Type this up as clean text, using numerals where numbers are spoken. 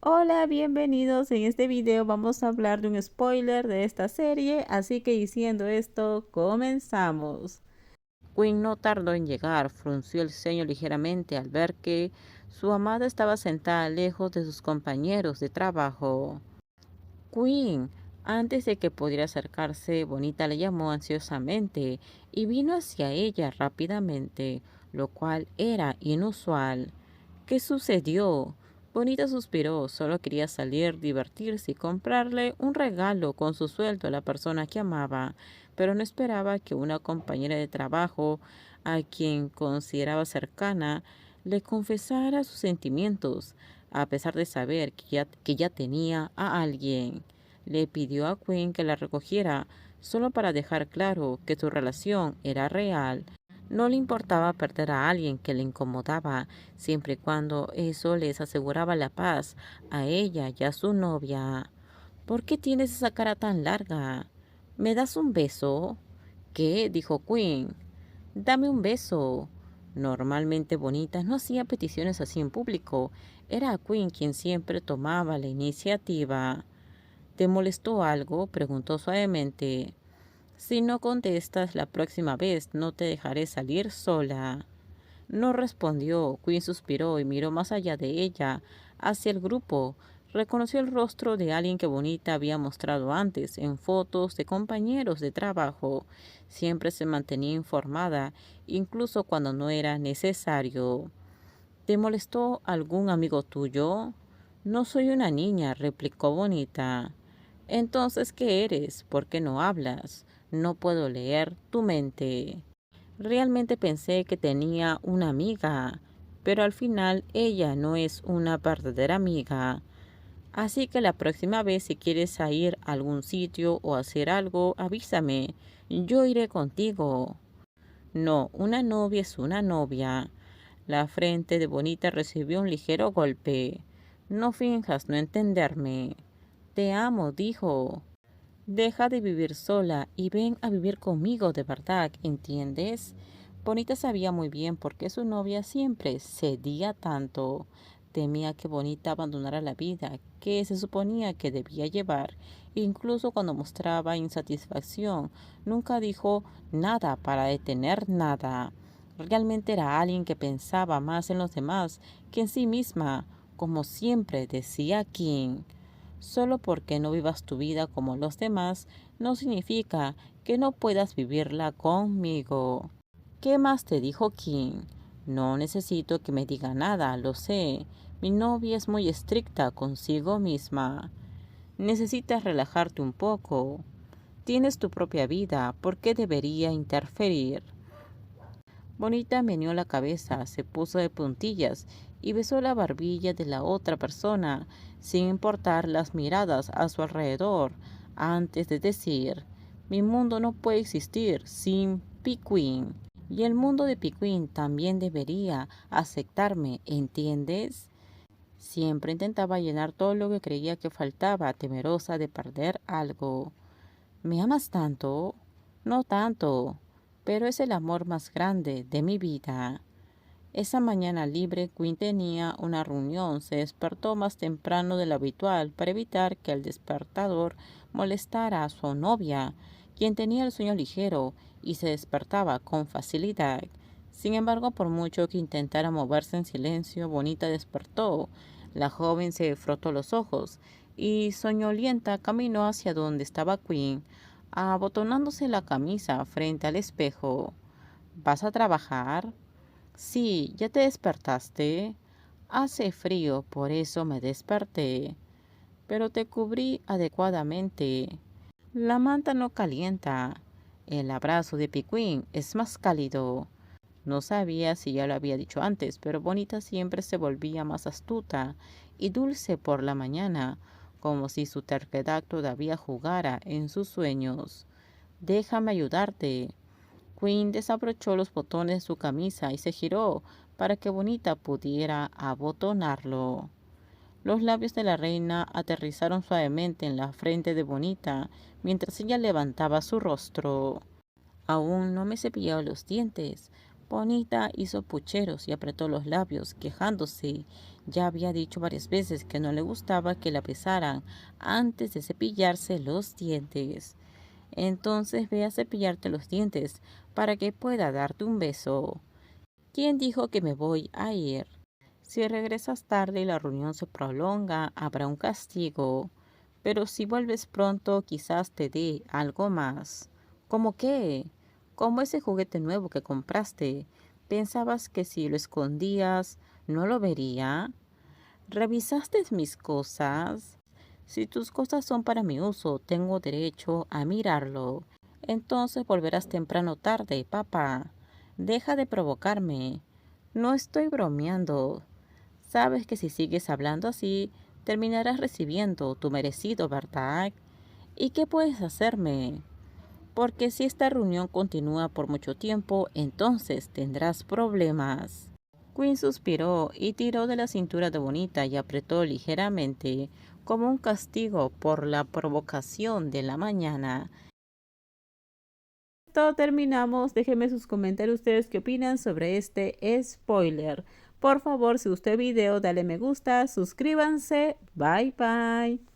Hola, bienvenidos. En este video vamos a hablar de un spoiler de esta serie, así que diciendo esto, comenzamos. Quinn no tardó en llegar, frunció el ceño ligeramente al ver que su amada estaba sentada lejos de sus compañeros de trabajo. Quinn, antes de que pudiera acercarse, Bonita le llamó ansiosamente y vino hacia ella rápidamente, lo cual era inusual. ¿Qué sucedió? Bonita suspiró, solo quería salir, divertirse y comprarle un regalo con su sueldo a la persona que amaba, pero no esperaba que una compañera de trabajo, a quien consideraba cercana, le confesara sus sentimientos, a pesar de saber que ya tenía a alguien. Le pidió a Quinn que la recogiera, solo para dejar claro que su relación era real. No le importaba perder a alguien que le incomodaba, siempre y cuando eso les aseguraba la paz a ella y a su novia. ¿Por qué tienes esa cara tan larga? ¿Me das un beso? ¿Qué? Dijo Quinn. Dame un beso. Normalmente Bonita no hacía peticiones así en público. Era Quinn quien siempre tomaba la iniciativa. ¿Te molestó algo? Preguntó suavemente. Si no contestas la próxima vez, no te dejaré salir sola. No respondió. Quinn suspiró y miró más allá de ella, hacia el grupo. Reconoció el rostro de alguien que Bonita había mostrado antes en fotos de compañeros de trabajo. Siempre se mantenía informada, incluso cuando no era necesario. ¿Te molestó algún amigo tuyo? No soy una niña, replicó Bonita. Entonces, ¿qué eres? ¿Por qué no hablas? No puedo leer tu mente. Realmente pensé que tenía una amiga, pero al final ella no es una verdadera amiga. Así que la próxima vez si quieres ir a algún sitio o hacer algo, avísame. Yo iré contigo. No, una novia es una novia. La frente de Bonita recibió un ligero golpe. No finjas no entenderme. Te amo, dijo. Deja de vivir sola y ven a vivir conmigo de verdad, ¿entiendes? Bonita sabía muy bien por qué su novia siempre cedía tanto. Temía que Bonita abandonara la vida que se suponía que debía llevar. Incluso cuando mostraba insatisfacción, nunca dijo nada para detener nada. Realmente era alguien que pensaba más en los demás que en sí misma, como siempre decía King. Solo porque no vivas tu vida como los demás, no significa que no puedas vivirla conmigo. ¿Qué más te dijo Kim? No necesito que me diga nada, lo sé. Mi novia es muy estricta consigo misma. Necesitas relajarte un poco. Tienes tu propia vida, ¿por qué debería interferir? Bonita meneó la cabeza, se puso de puntillas y besó la barbilla de la otra persona, sin importar las miradas a su alrededor, antes de decir, mi mundo no puede existir sin Piquín. Y el mundo de Piquín también debería aceptarme, ¿entiendes? Siempre intentaba llenar todo lo que creía que faltaba, temerosa de perder algo. ¿Me amas tanto? No tanto, pero es el amor más grande de mi vida. Esa mañana libre, Quinn tenía una reunión. Se despertó más temprano de lo habitual para evitar que el despertador molestara a su novia, quien tenía el sueño ligero y se despertaba con facilidad. Sin embargo, por mucho que intentara moverse en silencio, Bonita despertó. La joven se frotó los ojos y soñolienta caminó hacia donde estaba Quinn, abotonándose la camisa frente al espejo. ¿Vas a trabajar? Sí, ¿ya te despertaste? Hace frío, por eso me desperté. Pero te cubrí adecuadamente. La manta no calienta. El abrazo de Piquín es más cálido. No sabía si ya lo había dicho antes, pero Bonita siempre se volvía más astuta y dulce por la mañana, como si su terquedad todavía jugara en sus sueños. Déjame ayudarte. Quinn desabrochó los botones de su camisa y se giró para que Bonita pudiera abotonarlo. Los labios de la reina aterrizaron suavemente en la frente de Bonita mientras ella levantaba su rostro. Aún no me he cepillado los dientes. Bonita hizo pucheros y apretó los labios, quejándose. Ya había dicho varias veces que no le gustaba que la besaran antes de cepillarse los dientes. Entonces ve a cepillarte los dientes para que pueda darte un beso. ¿Quién dijo que me voy a ir? Si regresas tarde y la reunión se prolonga, habrá un castigo. Pero si vuelves pronto, quizás te dé algo más. ¿Cómo qué? Como ese juguete nuevo que compraste. ¿Pensabas que si lo escondías, no lo vería? ¿Revisaste mis cosas? Si tus cosas son para mi uso, tengo derecho a mirarlo. Entonces volverás temprano o tarde, papá. Deja de provocarme. No estoy bromeando. Sabes que si sigues hablando así, terminarás recibiendo tu merecido, ¿verdad? ¿Y qué puedes hacerme? Porque si esta reunión continúa por mucho tiempo, entonces tendrás problemas. Quinn suspiró y tiró de la cintura de Bonita y apretó ligeramente, como un castigo por la provocación de la mañana. Todo terminamos. Déjenme sus comentarios ustedes qué opinan sobre este spoiler. Por favor, si gustó el video, dale me gusta, suscríbanse. Bye bye.